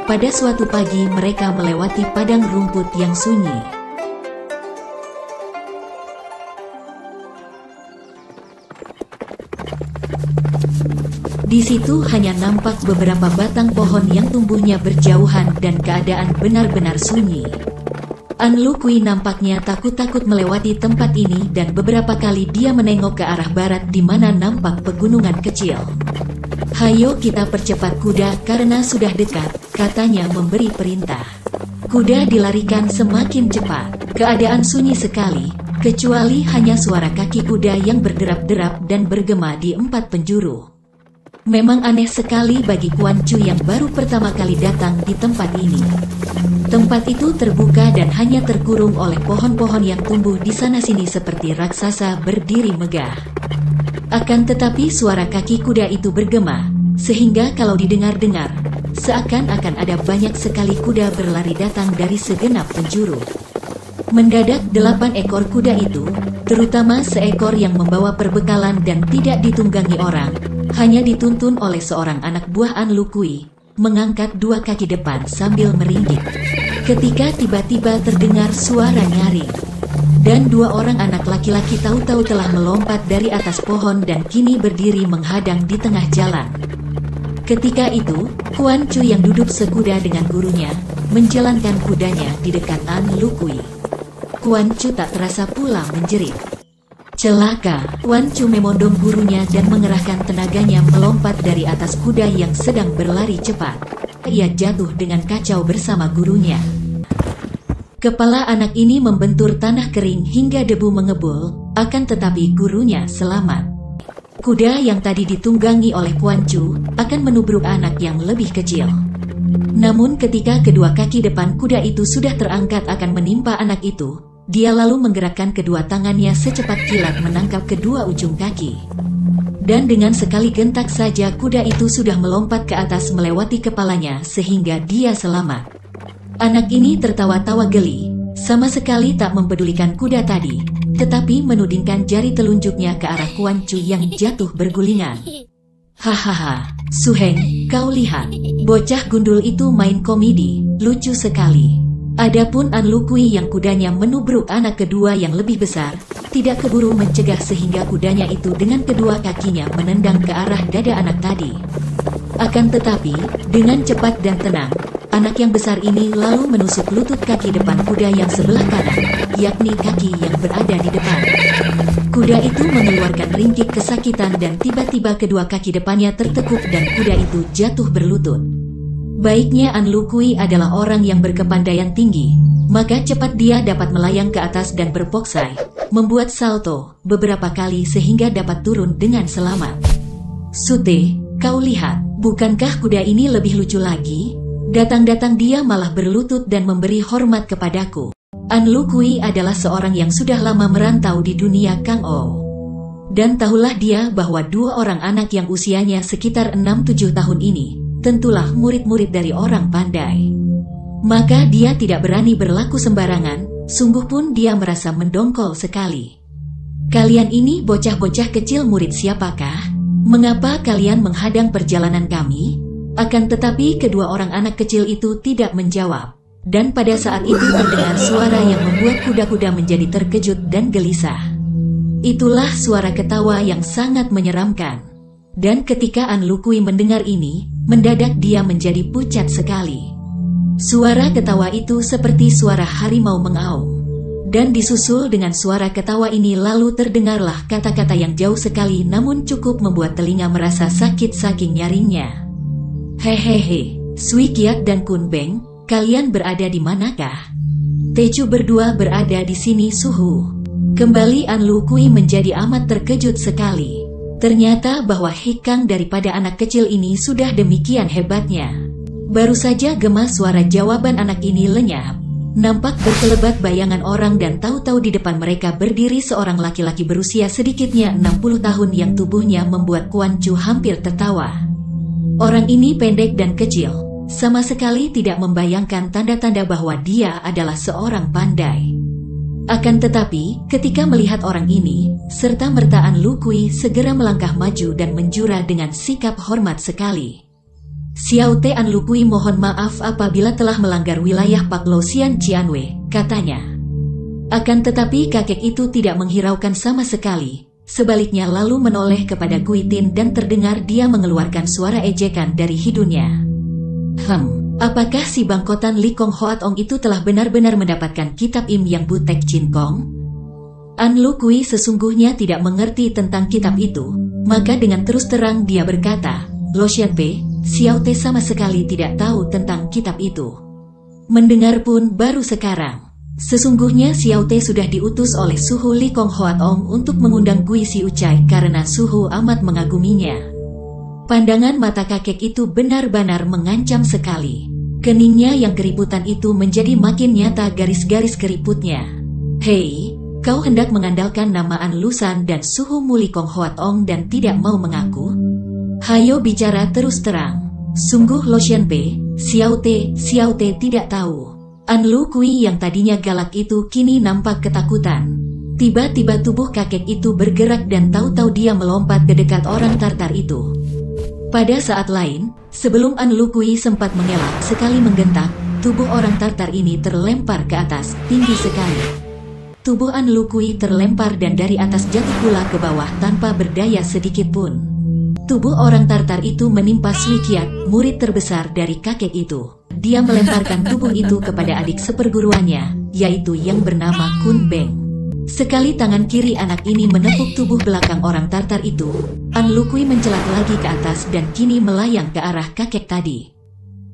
Pada suatu pagi mereka melewati padang rumput yang sunyi. Di situ hanya nampak beberapa batang pohon yang tumbuhnya berjauhan dan keadaan benar-benar sunyi. An Lukui nampaknya takut-takut melewati tempat ini dan beberapa kali dia menengok ke arah barat di mana nampak pegunungan kecil. "Hayo kita percepat kuda karena sudah dekat," katanya memberi perintah. Kuda dilarikan semakin cepat. Keadaan sunyi sekali, kecuali hanya suara kaki kuda yang berderap-derap dan bergema di empat penjuru. Memang aneh sekali bagi Kuan Chu yang baru pertama kali datang di tempat ini. Tempat itu terbuka dan hanya terkurung oleh pohon-pohon yang tumbuh di sana-sini seperti raksasa berdiri megah. Akan tetapi suara kaki kuda itu bergema, sehingga kalau didengar-dengar, seakan-akan ada banyak sekali kuda berlari datang dari segenap penjuru. Mendadak 8 ekor kuda itu, terutama seekor yang membawa perbekalan dan tidak ditunggangi orang, hanya dituntun oleh seorang anak buah An Lukui, mengangkat 2 kaki depan sambil meringgit. Ketika tiba-tiba terdengar suara nyaring, dan 2 orang anak laki-laki tahu-tahu telah melompat dari atas pohon dan kini berdiri menghadang di tengah jalan. Ketika itu, Kuan Chu yang duduk sekuda dengan gurunya, menjalankan kudanya di dekat An Lukui. Kuan Chu tak terasa pula menjerit. Celaka! Kuan Chu memondong gurunya dan mengerahkan tenaganya melompat dari atas kuda yang sedang berlari cepat. Ia jatuh dengan kacau bersama gurunya. Kepala anak ini membentur tanah kering hingga debu mengebul, akan tetapi gurunya selamat. Kuda yang tadi ditunggangi oleh Kuan Chu akan menubruk anak yang lebih kecil. Namun ketika kedua kaki depan kuda itu sudah terangkat akan menimpa anak itu, dia lalu menggerakkan kedua tangannya secepat kilat menangkap kedua ujung kaki. Dan dengan sekali gentak saja kuda itu sudah melompat ke atas melewati kepalanya sehingga dia selamat. Anak ini tertawa-tawa geli, sama sekali tak mempedulikan kuda tadi, tetapi menudingkan jari telunjuknya ke arah Kuan Chu yang jatuh bergulingan. "Hahaha, Su Heng, kau lihat, bocah gundul itu main komedi, lucu sekali." Adapun An Lukui yang kudanya menubruk anak kedua yang lebih besar, tidak keburu mencegah sehingga kudanya itu dengan kedua kakinya menendang ke arah dada anak tadi. Akan tetapi, dengan cepat dan tenang, anak yang besar ini lalu menusuk lutut kaki depan kuda yang sebelah kanan, yakni kaki yang berada di depan. Kuda itu mengeluarkan ringkik kesakitan dan tiba-tiba kedua kaki depannya tertekuk dan kuda itu jatuh berlutut. Baiknya An Lukui adalah orang yang berkepandaian tinggi, maka cepat dia dapat melayang ke atas dan berpoksai, membuat salto beberapa kali sehingga dapat turun dengan selamat. "Sute, kau lihat, bukankah kuda ini lebih lucu lagi? Datang-datang dia malah berlutut dan memberi hormat kepadaku." An Lukui adalah seorang yang sudah lama merantau di dunia Kang Ou. Dan tahulah dia bahwa 2 orang anak yang usianya sekitar 6-7 tahun ini, tentulah murid-murid dari orang pandai. Maka dia tidak berani berlaku sembarangan, sungguh pun dia merasa mendongkol sekali. "Kalian ini bocah-bocah kecil murid siapakah? Mengapa kalian menghadang perjalanan kami?" Akan tetapi kedua orang anak kecil itu tidak menjawab. Dan pada saat itu terdengar suara yang membuat kuda-kuda menjadi terkejut dan gelisah. Itulah suara ketawa yang sangat menyeramkan. Dan ketika An Lukui mendengar ini, mendadak dia menjadi pucat sekali. Suara ketawa itu seperti suara harimau mengaum. Dan disusul dengan suara ketawa ini lalu terdengarlah kata-kata yang jauh sekali namun cukup membuat telinga merasa sakit saking nyaringnya. "Hehehe, Sui Kiat dan Kun Beng, kalian berada di manakah?" "Tecu berdua berada di sini Suhu." Kembali An Lukui menjadi amat terkejut sekali. Ternyata bahwa hikang daripada anak kecil ini sudah demikian hebatnya. Baru saja gema suara jawaban anak ini lenyap. Nampak berkelebat bayangan orang dan tahu-tahu di depan mereka berdiri seorang laki-laki berusia sedikitnya 60 tahun yang tubuhnya membuat Kuan Chu hampir tertawa. Orang ini pendek dan kecil, sama sekali tidak membayangkan tanda-tanda bahwa dia adalah seorang pandai. Akan tetapi, ketika melihat orang ini, serta-merta An Lukui segera melangkah maju dan menjura dengan sikap hormat sekali. Xiao Te An Lukui mohon maaf apabila telah melanggar wilayah Pak Lo Xian Jianwei, katanya. Akan tetapi kakek itu tidak menghiraukan sama sekali. Sebaliknya lalu menoleh kepada Gui Tin dan terdengar dia mengeluarkan suara ejekan dari hidungnya. Apakah si bangkotan Li Kong Hoat Ong itu telah benar-benar mendapatkan kitab Im Yang Butek Chin Kong? An Lukui sesungguhnya tidak mengerti tentang kitab itu, maka dengan terus terang dia berkata, Lo Xianpei, Xiao Te sama sekali tidak tahu tentang kitab itu. Mendengar pun baru sekarang. Sesungguhnya Xiao Te sudah diutus oleh Suhu Li Kong Hoat Ong untuk mengundang Gui Si Ucai karena Suhu amat mengaguminya. Pandangan mata kakek itu benar-benar mengancam sekali. Keningnya yang keributan itu menjadi makin nyata garis-garis keriputnya. Hei, kau hendak mengandalkan nama An Lusan dan Suhu Li Kong Hoat Ong dan tidak mau mengaku? Hayo bicara terus terang. Sungguh Lo Xianpei, Xiao Te tidak tahu. An Lukui yang tadinya galak itu kini nampak ketakutan. Tiba-tiba tubuh kakek itu bergerak dan tahu-tahu dia melompat ke dekat orang Tartar itu. Pada saat lain, sebelum An Lukui sempat mengelak sekali menggentak, tubuh orang Tartar ini terlempar ke atas, tinggi sekali. Tubuh An Lukui terlempar dan dari atas jatuh pula ke bawah tanpa berdaya sedikit pun. Tubuh orang Tartar itu menimpa Sui Qiat, murid terbesar dari kakek itu. Dia melemparkan tubuh itu kepada adik seperguruannya, yaitu yang bernama Kun Beng. Sekali tangan kiri anak ini menepuk tubuh belakang orang Tartar itu, An Lukui mencelat lagi ke atas dan kini melayang ke arah kakek tadi.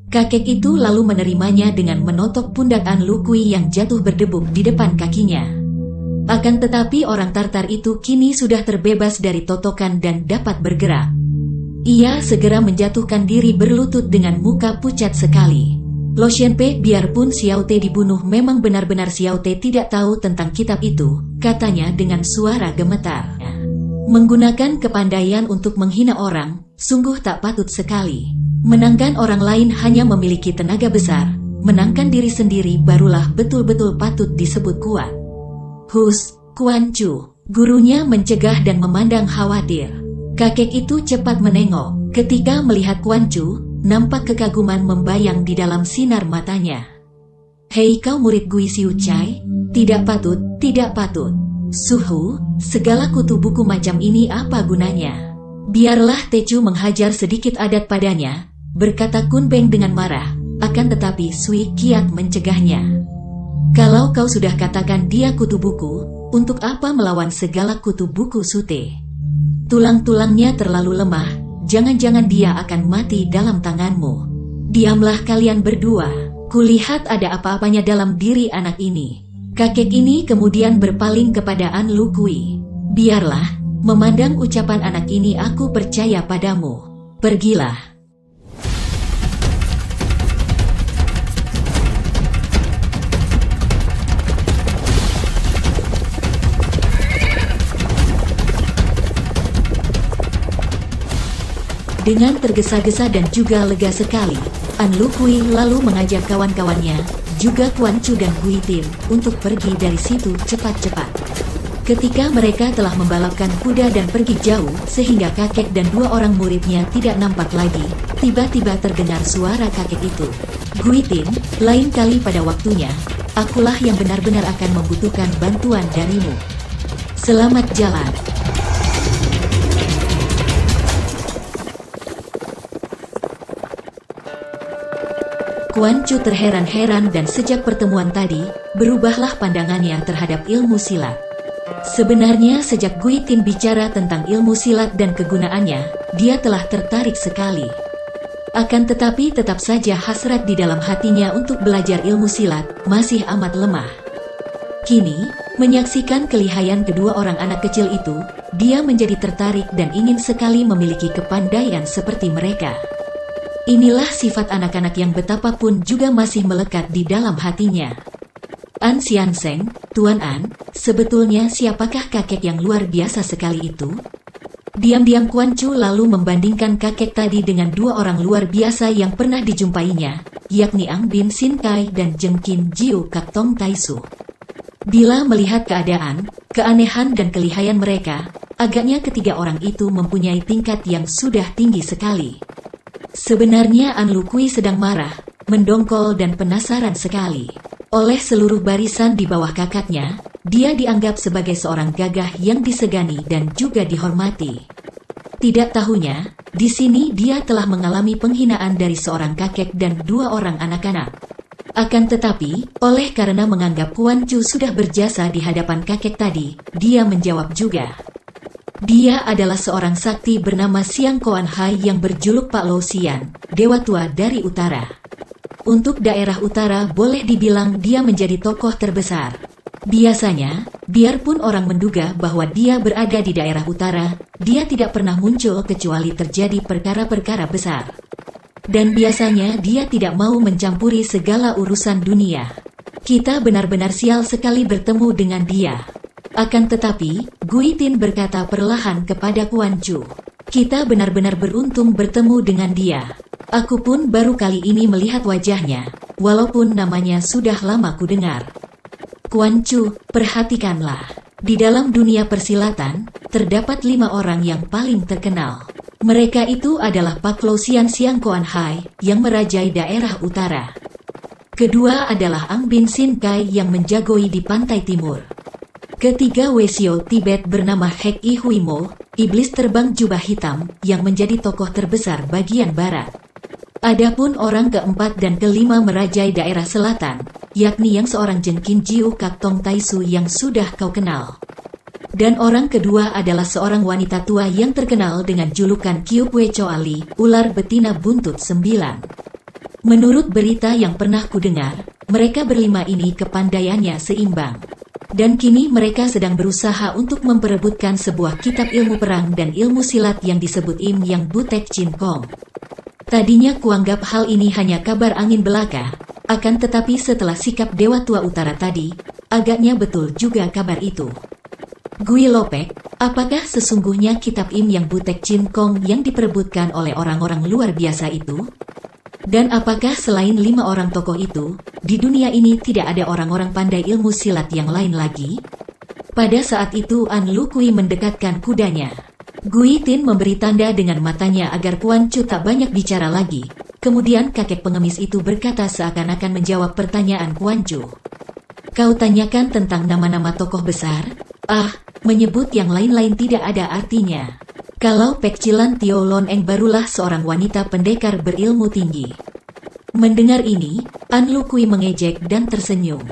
Kakek itu lalu menerimanya dengan menotok pundak An Lukui yang jatuh berdebuk di depan kakinya. Akan tetapi orang Tartar itu kini sudah terbebas dari totokan dan dapat bergerak. Ia segera menjatuhkan diri berlutut dengan muka pucat sekali. Lo Xianpei, biarpun Xiao Te dibunuh memang benar-benar Xiao Te tidak tahu tentang kitab itu, katanya dengan suara gemetar. Menggunakan kepandaian untuk menghina orang, sungguh tak patut sekali. Menangkan orang lain hanya memiliki tenaga besar, menangkan diri sendiri barulah betul-betul patut disebut kuat. Hus, Kuan Chu, gurunya mencegah dan memandang khawatir. Kakek itu cepat menengok, ketika melihat Kuan Chu, nampak kekaguman membayang di dalam sinar matanya. Hei kau murid Gui Si Ucai, tidak patut, tidak patut. Suhu, segala kutu buku macam ini apa gunanya? Biarlah Tecu menghajar sedikit adat padanya, berkata Kun Beng dengan marah, akan tetapi Sui Qiat mencegahnya. Kalau kau sudah katakan dia kutu buku, untuk apa melawan segala kutu buku Sute? Tulang-tulangnya terlalu lemah, jangan-jangan dia akan mati dalam tanganmu. Diamlah kalian berdua, kulihat ada apa-apanya dalam diri anak ini. Kakek ini kemudian berpaling kepada An Lukui. Biarlah, memandang ucapan anak ini aku percaya padamu. Pergilah. Dengan tergesa-gesa dan juga lega sekali, An Lukui lalu mengajak kawan-kawannya, juga Kuan Chu dan Gui Tin, untuk pergi dari situ cepat-cepat. Ketika mereka telah membalapkan kuda dan pergi jauh, sehingga kakek dan dua orang muridnya tidak nampak lagi, tiba-tiba terdengar suara kakek itu. Gui Tin, lain kali pada waktunya, akulah yang benar-benar akan membutuhkan bantuan darimu. Selamat jalan. Kuan Chu terheran-heran dan sejak pertemuan tadi, berubahlah pandangannya terhadap ilmu silat. Sebenarnya sejak Gui Tin bicara tentang ilmu silat dan kegunaannya, dia telah tertarik sekali. Akan tetapi tetap saja hasrat di dalam hatinya untuk belajar ilmu silat masih amat lemah. Kini, menyaksikan kelihayan kedua orang anak kecil itu, dia menjadi tertarik dan ingin sekali memiliki kepandaian seperti mereka. Inilah sifat anak-anak yang betapapun juga masih melekat di dalam hatinya. An Xianseng, Tuan An, sebetulnya siapakah kakek yang luar biasa sekali itu? Diam-diam Kuan Chu lalu membandingkan kakek tadi dengan dua orang luar biasa yang pernah dijumpainya, yakni Ang Bin Sin Kai dan Zheng Qin Jiu Kak Tong Tai Su. Bila melihat keadaan, keanehan dan kelihayan mereka, agaknya ketiga orang itu mempunyai tingkat yang sudah tinggi sekali. Sebenarnya An Lukui sedang marah, mendongkol dan penasaran sekali. Oleh seluruh barisan di bawah kakaknya, dia dianggap sebagai seorang gagah yang disegani dan juga dihormati. Tidak tahunya, di sini dia telah mengalami penghinaan dari seorang kakek dan 2 orang anak-anak. Akan tetapi, oleh karena menganggap Quan Chu sudah berjasa di hadapan kakek tadi, dia menjawab juga. Dia adalah seorang sakti bernama Siang Koan Hai yang berjuluk Pak Lo Sian, Dewa Tua dari Utara. Untuk daerah utara boleh dibilang dia menjadi tokoh terbesar. Biasanya, biarpun orang menduga bahwa dia berada di daerah utara, dia tidak pernah muncul kecuali terjadi perkara-perkara besar. Dan biasanya dia tidak mau mencampuri segala urusan dunia. Kita benar-benar sial sekali bertemu dengan dia. Akan tetapi, Gui Tin berkata perlahan kepada Quan Chu. Kita benar-benar beruntung bertemu dengan dia. Aku pun baru kali ini melihat wajahnya, walaupun namanya sudah lama ku dengar. Quan Chu, perhatikanlah. Di dalam dunia persilatan, terdapat 5 orang yang paling terkenal. Mereka itu adalah Pak Lo Sian Siang Koan Hai, yang merajai daerah utara. Kedua adalah Ang Bin Sin Kai yang menjagoi di pantai timur. Ketiga Wesio Tibet bernama Hek I Hui Mo, iblis terbang jubah hitam, yang menjadi tokoh terbesar bagian barat. Adapun orang keempat dan kelima merajai daerah selatan, yakni yang seorang Jengkin Jiu Kak Tong Tai Su yang sudah kau kenal. Dan orang kedua adalah seorang wanita tua yang terkenal dengan julukan Kiu Pue Cho Ali, ular betina buntut 9. Menurut berita yang pernah kudengar, mereka berlima ini kepandaiannya seimbang. Dan kini mereka sedang berusaha untuk memperebutkan sebuah kitab ilmu perang dan ilmu silat yang disebut Im Yang Butek Chin Kong. Tadinya kuanggap hal ini hanya kabar angin belaka, akan tetapi setelah sikap Dewa Tua Utara tadi, agaknya betul juga kabar itu. Gui Lopek, apakah sesungguhnya kitab Im Yang Butek Chin Kong yang diperebutkan oleh orang-orang luar biasa itu? Dan apakah selain 5 orang tokoh itu, di dunia ini tidak ada orang-orang pandai ilmu silat yang lain lagi? Pada saat itu An Lukui mendekatkan kudanya. Gui Tin memberi tanda dengan matanya agar Quan Chu tak banyak bicara lagi. Kemudian kakek pengemis itu berkata seakan-akan menjawab pertanyaan Quan Chu. Kau tanyakan tentang nama-nama tokoh besar? Menyebut yang lain-lain tidak ada artinya. Kalau Pek Cilan Tio Lon Eng barulah seorang wanita pendekar berilmu tinggi. Mendengar ini, An Lukui mengejek dan tersenyum.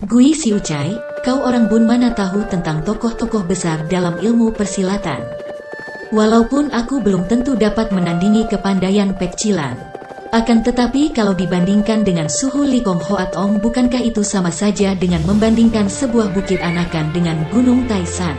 Gui Siucai, kau orang Bun mana tahu tentang tokoh-tokoh besar dalam ilmu persilatan? Walaupun aku belum tentu dapat menandingi kepandaian Pek Cilan. Akan tetapi kalau dibandingkan dengan suhu Li Kong Hoat Ong, bukankah itu sama saja dengan membandingkan sebuah bukit anakan dengan Gunung Taisan?